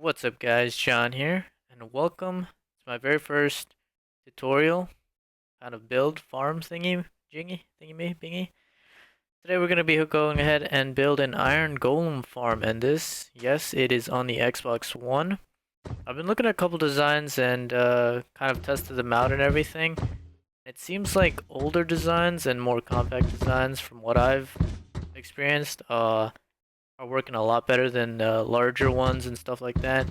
What's up guys, John here, and welcome to my very first tutorial, kind of build farm thingy, jingy, thingy me, bingy. Today we're going to be going ahead and build an iron golem farm, and this, yes, it is on the Xbox One. I've been looking at a couple designs and kind of tested them out and everything. It seems like older designs and more compact designs from what I've experienced are working a lot better than larger ones and stuff like that.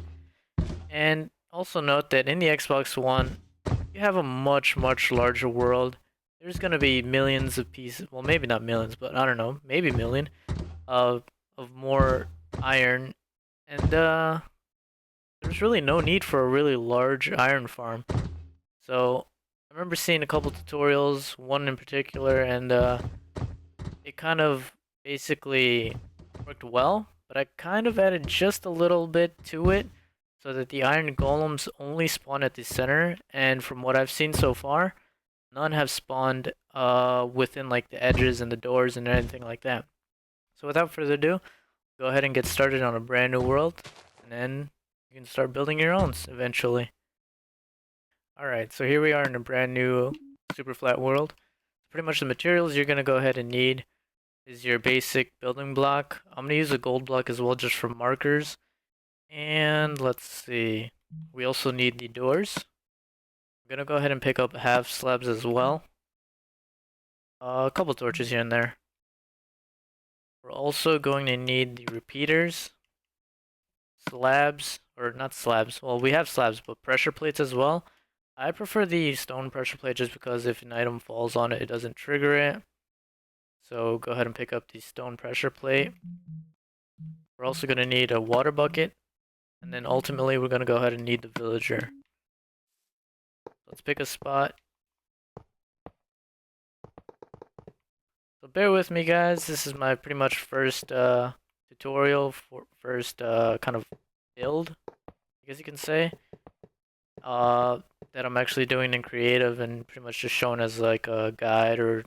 And also note that in the Xbox One, you have a much larger world. There's gonna be millions of pieces. Well, maybe not millions, but I don't know, maybe a million of more iron, and there's really no need for a really large iron farm. So I remember seeing a couple tutorials, one in particular, and it kind of basically worked well, but I kind of added just a little bit to it so that the iron golems only spawn at the center, and from what I've seen so far, none have spawned within like the edges and the doors and anything like that. So without further ado, go ahead and get started on a brand new world, and then you can start building your own eventually. Alright, so here we are in a brand new super flat world. Pretty much the materials you're gonna go ahead and need is your basic building block. I'm gonna use a gold block as well just for markers. And let's see. We also need the doors. I'm gonna go ahead and pick up half slabs as well. A couple torches here and there. We're also going to need the repeaters, slabs, or not slabs. Well, we have slabs, but pressure plates as well. I prefer the stone pressure plate just because if an item falls on it, it doesn't trigger it. So go ahead and pick up the stone pressure plate. We're also going to need a water bucket. And then ultimately, we're going to go ahead and need the villager. Let's pick a spot. So bear with me, guys. This is my pretty much first tutorial, for first kind of build, I guess you can say. That I'm actually doing in creative and pretty much just shown as like a guide or,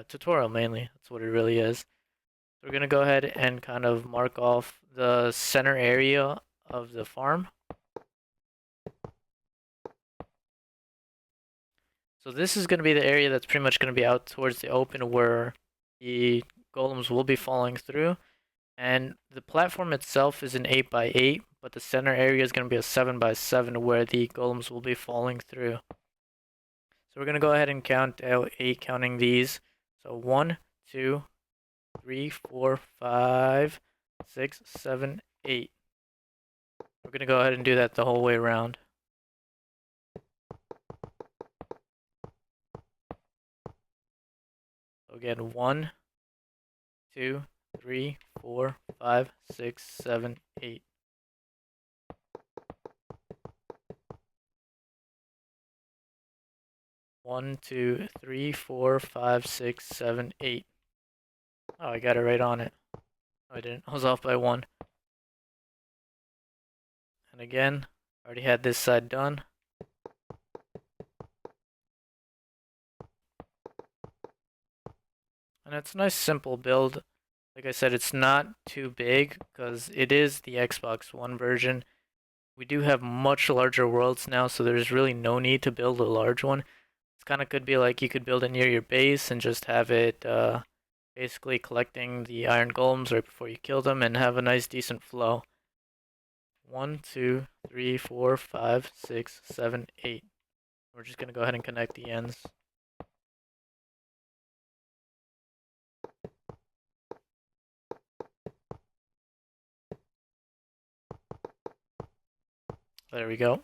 tutorial mainly. That's what it really is. So we're going to go ahead and kind of mark off the center area of the farm. So this is going to be the area that's pretty much going to be out towards the open where the golems will be falling through. And the platform itself is an 8x8, but the center area is going to be a 7x7 where the golems will be falling through. So we're going to go ahead and count out 8, counting these. So 1, 2, 3, 4, 5, 6, 7, 8. We're going to go ahead and do that the whole way around. So again, 1, 2, 3, 4, 5, 6, 7, 8. One, two, three, four, five, six, seven, 8. Oh, I got it right on it. No, I didn't. I was off by 1. And again, already had this side done. And it's a nice simple build. Like I said, it's not too big because it is the Xbox One version. We do have much larger worlds now, so there's really no need to build a large one. It's kind of could be like you could build it near your base and just have it basically collecting the iron golems right before you kill them and have a nice decent flow. 1, 2, 3, 4, 5, 6, 7, 8. We're just gonna go ahead and connect the ends. There we go.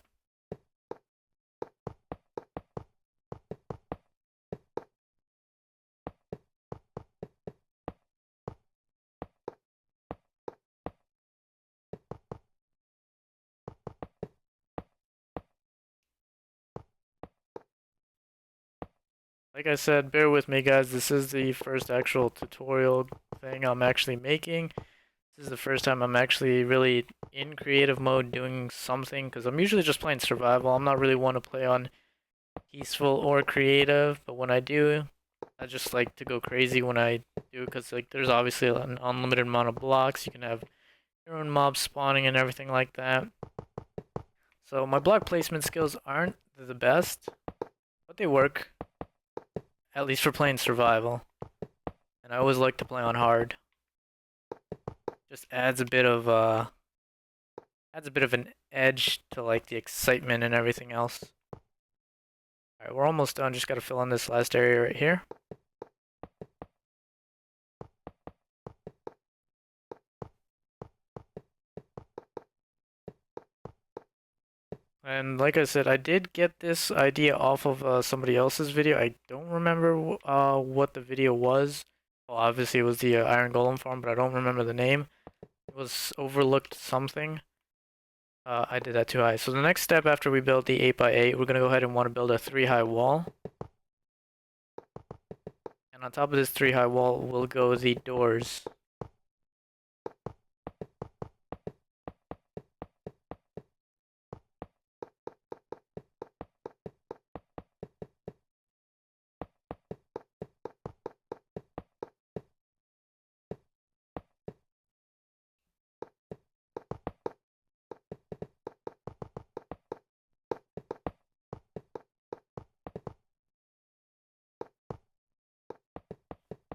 Like I said, bear with me guys, this is the first actual tutorial thing I'm actually making. This is the first time I'm actually really in creative mode doing something, because I'm usually just playing survival. I'm not really one to play on peaceful or creative, but when I do, I just like to go crazy when I do, because like there's obviously an unlimited amount of blocks. You can have your own mob spawning and everything like that. So my block placement skills aren't the best, but they work, at least for playing survival. And I always like to play on hard. Just adds a bit of an edge to like the excitement and everything else. Alright, we're almost done, just gotta fill in this last area right here. And like I said, I did get this idea off of somebody else's video. I don't remember what the video was. Well, obviously it was the Iron Golem farm, but I don't remember the name. It was Overlooked something. I did that too high. So the next step after we build the 8x8, we're going to go ahead and want to build a 3-high wall. And on top of this 3-high wall will go the doors.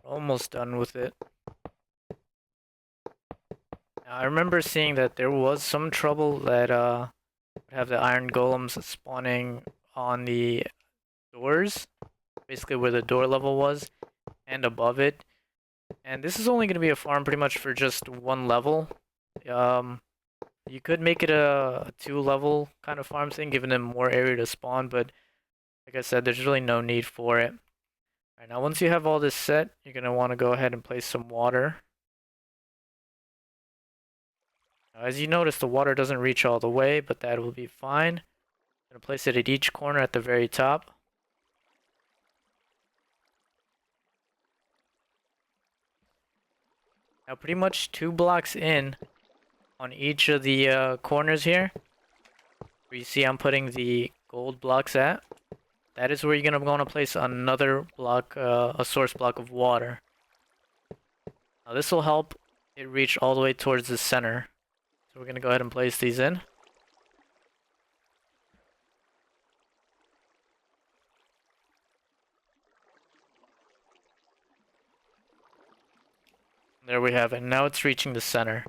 Almost done with it. Now, I remember seeing that there was some trouble that have the iron golems spawning on the doors, basically where the door level was, and above it. And this is only going to be a farm pretty much for just one level. You could make it a 2-level kind of farm thing, giving them more area to spawn, but like I said, there's really no need for it. Alright, now once you have all this set, you're going to want to go ahead and place some water. Now, as you notice, the water doesn't reach all the way, but that will be fine. I'm going to place it at each corner at the very top. Now pretty much 2 blocks in on each of the corners here, where you see I'm putting the gold blocks at, that is where you're going to want to place another block, a source block of water. Now this will help it reach all the way towards the center. So we're going to go ahead and place these in. There we have it. Now it's reaching the center.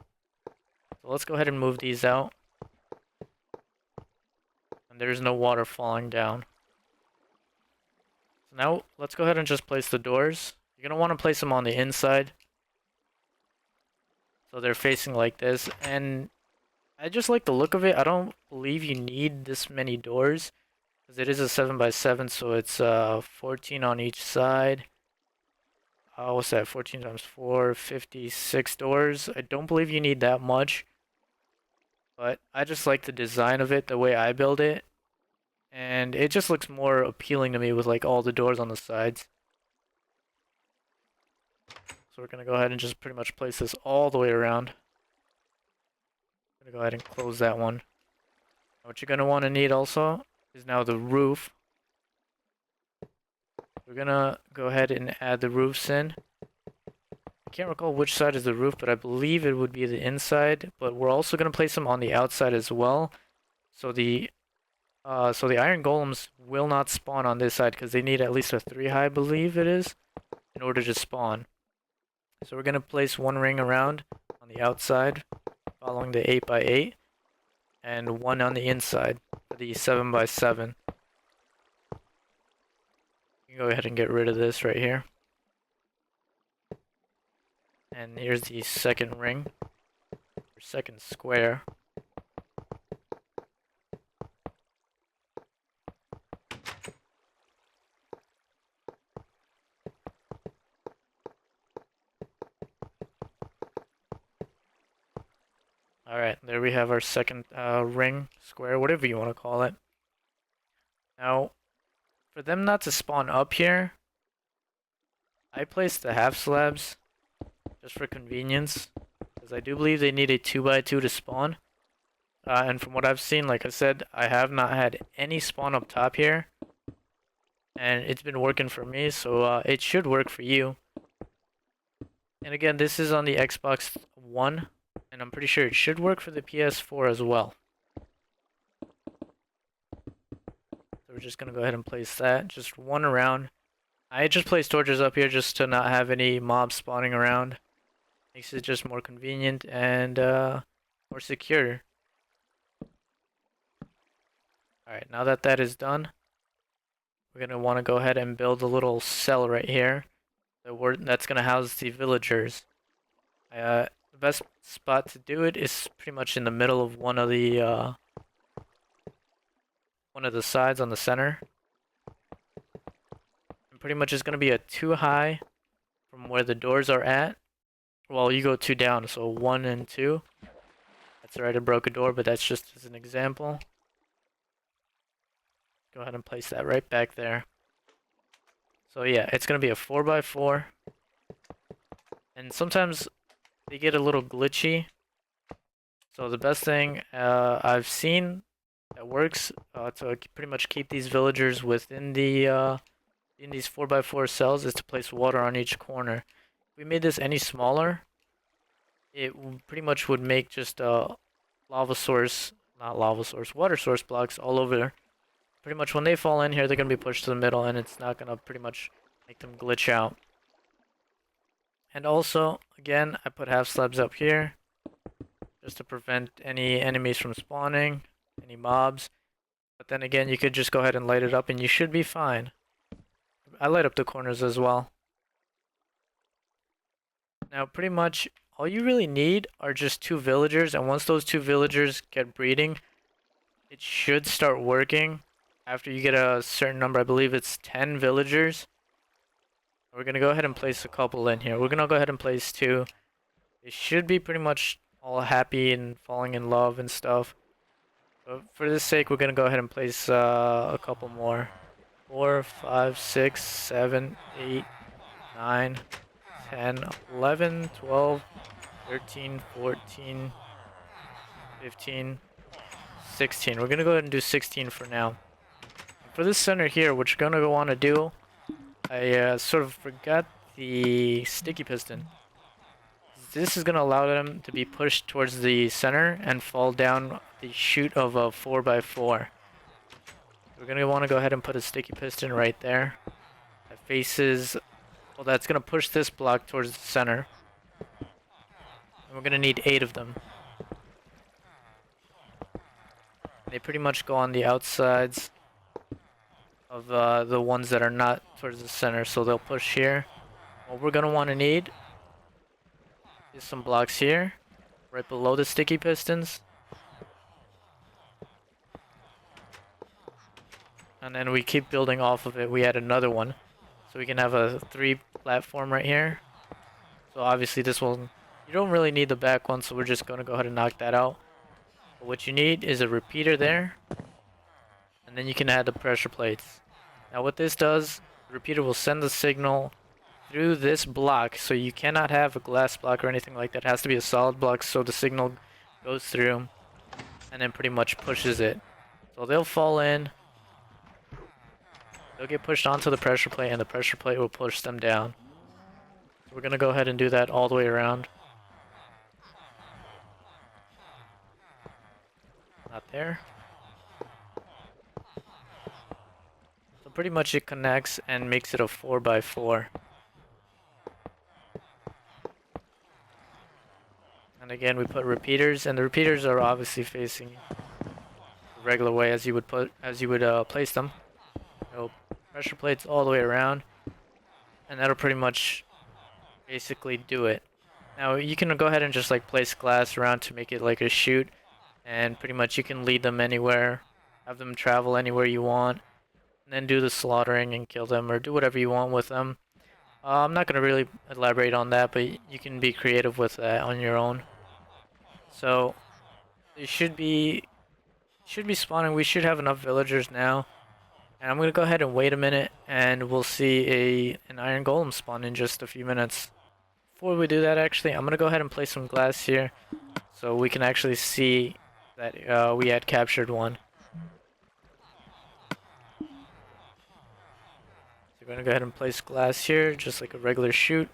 So let's go ahead and move these out. And there's no water falling down. So now let's go ahead and just place the doors. You're going to want to place them on the inside. So they're facing like this. And I just like the look of it. I don't believe you need this many doors, because it is a 7x7, so it's 14 on each side. What's that? 14 times 4, 56 doors. I don't believe you need that much, but I just like the design of it, the way I build it, and it just looks more appealing to me with like all the doors on the sides. So we're gonna go ahead and just pretty much place this all the way around. I'm gonna go ahead and close that one. What you're gonna want to need also is now the roof. We're gonna go ahead and add the roofs in. I can't recall which side is the roof, but I believe it would be the inside. But we're also gonna place them on the outside as well. So the iron golems will not spawn on this side because they need at least a 3-high, I believe it is, in order to spawn. So we're gonna place one ring around on the outside, following the 8x8, and one on the inside for the 7x7. You can go ahead and get rid of this right here. And here's the second ring, or second square. Alright, there we have our second ring, square, whatever you want to call it. Now, for them not to spawn up here, I placed the half slabs just for convenience, because I do believe they need a 2x2 to spawn. And from what I've seen, like I said, I have not had any spawn up top here, and it's been working for me, so it should work for you. And again, this is on the Xbox One, And I'm pretty sure it should work for the PS4 as well. So we're just gonna go ahead and place that. Just one around. I just placed torches up here just to not have any mobs spawning around. Makes it just more convenient and more secure. Alright, now that that is done, we're gonna want to go ahead and build a little cell right here that's gonna house the villagers. The best spot to do it is pretty much in the middle of one of the sides on the center. And pretty much it's gonna be a 2 high from where the doors are at. Well, you go 2 down, so 1 and 2. That's alright, I broke a door, but that's just as an example. Go ahead and place that right back there. So yeah, it's gonna be a 4x4. And sometimes they get a little glitchy. So the best thing I've seen that works to pretty much keep these villagers within the in these 4x4 cells is to place water on each corner. If we made this any smaller, it pretty much would make just lava source, not lava source, water source blocks all over. Pretty much when they fall in here, they're gonna be pushed to the middle, and it's not gonna pretty much make them glitch out. And also, again, I put half slabs up here just to prevent any enemies from spawning, any mobs. But then again, you could just go ahead and light it up and you should be fine. I light up the corners as well. Now, pretty much all you really need are just 2 villagers, and once those 2 villagers get breeding, it should start working. After you get a certain number, I believe it's 10 villagers. We're gonna go ahead and place a couple in here. We're gonna go ahead and place 2. They should be pretty much all happy and falling in love and stuff. But for this sake, we're gonna go ahead and place a couple more. 4, 5, 6, 7, 8, 9, 10, 11, 12, 13, 14, 15, 16. We're gonna go ahead and do 16 for now. For this center here, what you're gonna want to do, I sort of forgot the sticky piston. This is gonna allow them to be pushed towards the center and fall down the chute of a 4x4. We're gonna want to go ahead and put a sticky piston right there. That faces, well, that's gonna push this block towards the center. And we're gonna need 8 of them. They pretty much go on the outsides of the ones that are not towards the center, so they'll push here. What we're gonna want to need is some blocks here, right below the sticky pistons. And then we keep building off of it. We add another one. So we can have a 3 platform right here. So obviously this one, you don't really need the back one, so we're just going to go ahead and knock that out. But what you need is a repeater there. And then you can add the pressure plates. Now what this does, the repeater will send the signal through this block. So you cannot have a glass block or anything like that. It has to be a solid block so the signal goes through and then pretty much pushes it. So they'll fall in. They'll get pushed onto the pressure plate, and the pressure plate will push them down. So we're going to go ahead and do that all the way around. Not there. So pretty much it connects and makes it a 4x4. And again, we put repeaters, and the repeaters are obviously facing the regular way as you would place them. So pressure plates all the way around, and that'll pretty much basically do it. Now you can go ahead and just like place glass around to make it like a chute, and pretty much you can lead them anywhere, have them travel anywhere you want, and then do the slaughtering and kill them or do whatever you want with them. I'm not gonna really elaborate on that, but you can be creative with that on your own. So they should be spawning. We should have enough villagers now. And I'm gonna go ahead and wait a minute, and we'll see an iron golem spawn in just a few minutes. Before we do that, actually, I'm gonna go ahead and place some glass here, so we can actually see that we had captured one. So we're gonna go ahead and place glass here, just like a regular chute.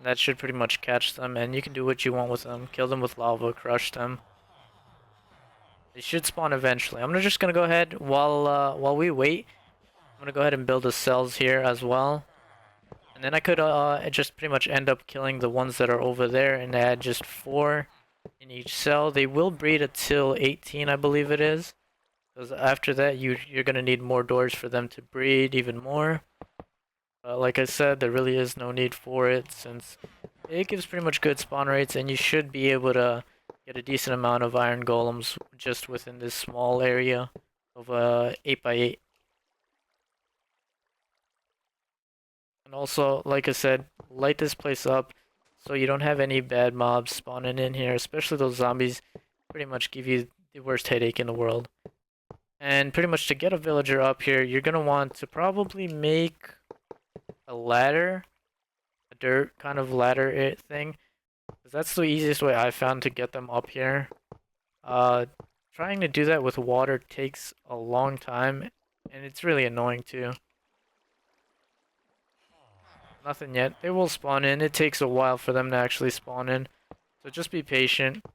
That should pretty much catch them, and you can do what you want with them. Kill them with lava, crush them. They should spawn eventually. I'm just gonna go ahead while we wait. I'm gonna go ahead and build the cells here as well. And then I could just pretty much end up killing the ones that are over there and add just 4 in each cell. They will breed until 18, I believe it is. Because after that, you're gonna need more doors for them to breed even more. Like I said, there really is no need for it since it gives pretty much good spawn rates, and you should be able to get a decent amount of iron golems just within this small area of 8x8. And also, like I said, light this place up so you don't have any bad mobs spawning in here, especially those zombies pretty much give you the worst headache in the world. And pretty much to get a villager up here, you're gonna want to probably make a ladder, a dirt kind of ladder thing, because that's the easiest way I found to get them up here. Trying to do that with water takes a long time, and it's really annoying too. Nothing yet. They will spawn in. It takes a while for them to actually spawn in, so just be patient.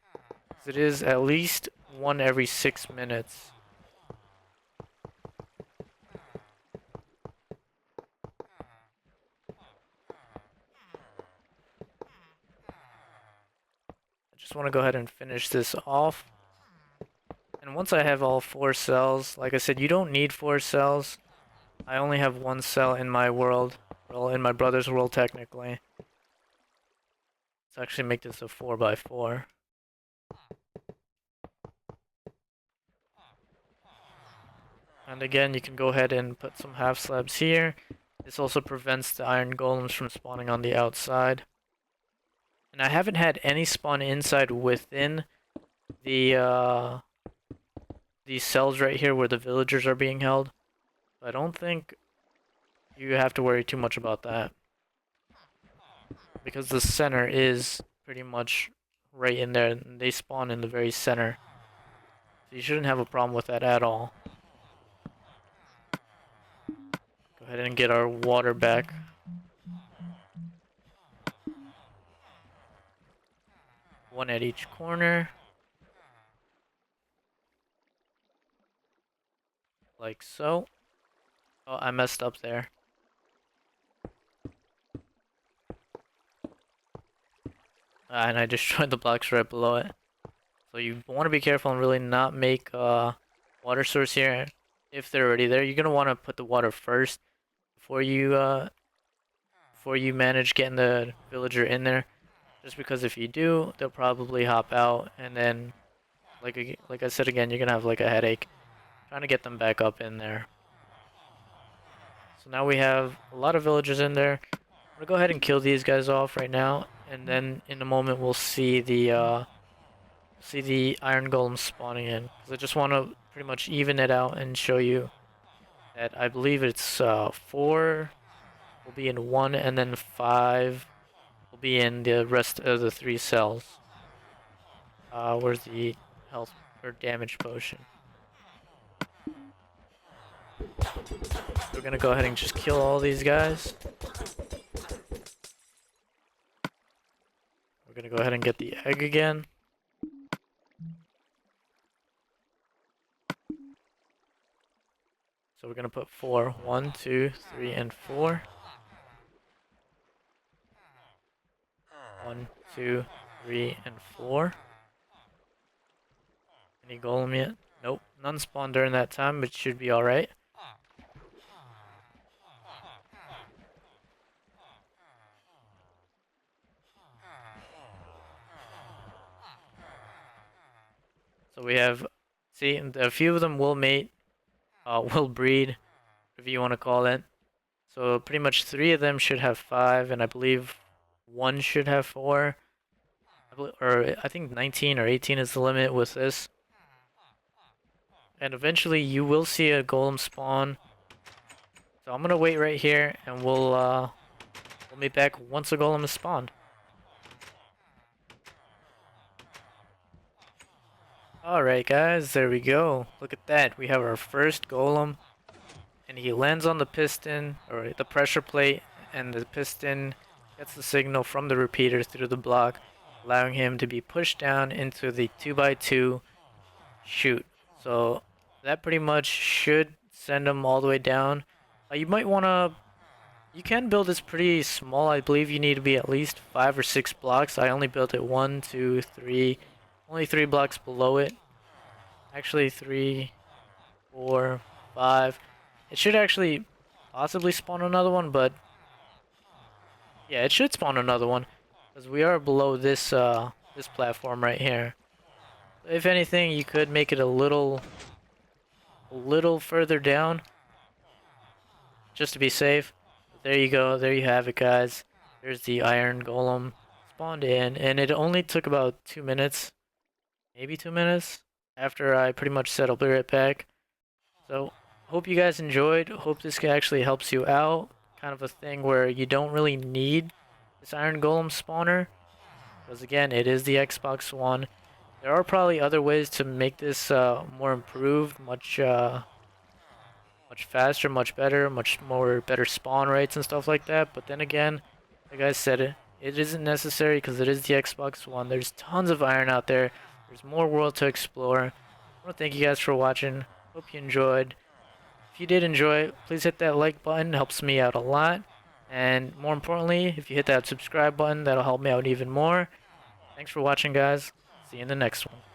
It is at least one every 6 minutes. I just want to go ahead and finish this off. And once I have all 4 cells, like I said, you don't need 4 cells. I only have 1 cell in my world. Well, in my brother's world, technically. Let's actually make this a 4x4. And again, you can go ahead and put some half slabs here. This also prevents the iron golems from spawning on the outside. And I haven't had any spawn inside within the these cells right here where the villagers are being held. I don't think you have to worry too much about that, because the center is pretty much right in there, and they spawn in the very center. So you shouldn't have a problem with that at all. Go ahead and get our water back. One at each corner. Like so. Oh, I messed up there. And I destroyed the blocks right below it. So you want to be careful and really not make a water source here. If they're already there, you're gonna want to put the water first before you manage getting the villager in there. Just because if you do, they'll probably hop out, and then, like I said again, you're gonna have like a headache trying to get them back up in there. So now we have a lot of villagers in there. I'm gonna go ahead and kill these guys off right now, and then in a moment we'll see the iron golem spawning in. Because I just want to pretty much even it out and show you that I believe it's 4 will be in 1, and then 5 will be in the rest of the 3 cells. Where's the health or damage potion? We're gonna go ahead and just kill all these guys. We're gonna go ahead and get the egg again. So we're gonna put 4. 1, 2, 3, and 4. 1, 2, 3, and 4. Any golem yet? Nope. None spawned during that time, but should be alright. So we have, see, a few of them will mate, will breed, if you want to call it. So pretty much 3 of them should have 5, and I believe 1 should have 4. I think 19 or 18 is the limit with this. And eventually you will see a golem spawn. So I'm gonna wait right here, and we'll meet back once a golem is spawned. Alright guys, there we go. Look at that. We have our first golem, and he lands on the piston, or the pressure plate, and the piston gets the signal from the repeater through the block, allowing him to be pushed down into the 2x2 chute. So that pretty much should send him all the way down. You might want to. You can build this pretty small. I believe you need to be at least 5 or 6 blocks. I only built it 1, 2, 3. Only 3 blocks below it. Actually, 3, 4, 5. It should actually possibly spawn another one, but yeah, it should spawn another one because we are below this platform right here. If anything, you could make it a little further down just to be safe. But there you go. There you have it, guys. There's the iron golem spawned in, and it only took about 2 minutes, maybe 2 minutes after I pretty much said I'll be right back. So hope you guys enjoyed. Hope this actually helps you out. Kind of a thing where you don't really need this iron golem spawner, because again, it is the Xbox One. There are probably other ways to make this more improved, much faster, much better, much more better spawn rates and stuff like that. But then again, like I said, it isn't necessary because it is the Xbox One. There's tons of iron out there. There's more world to explore. I want to thank you guys for watching. Hope you enjoyed. If you did enjoy, please hit that like button. It helps me out a lot. And more importantly, if you hit that subscribe button, that'll help me out even more. Thanks for watching, guys. See you in the next one.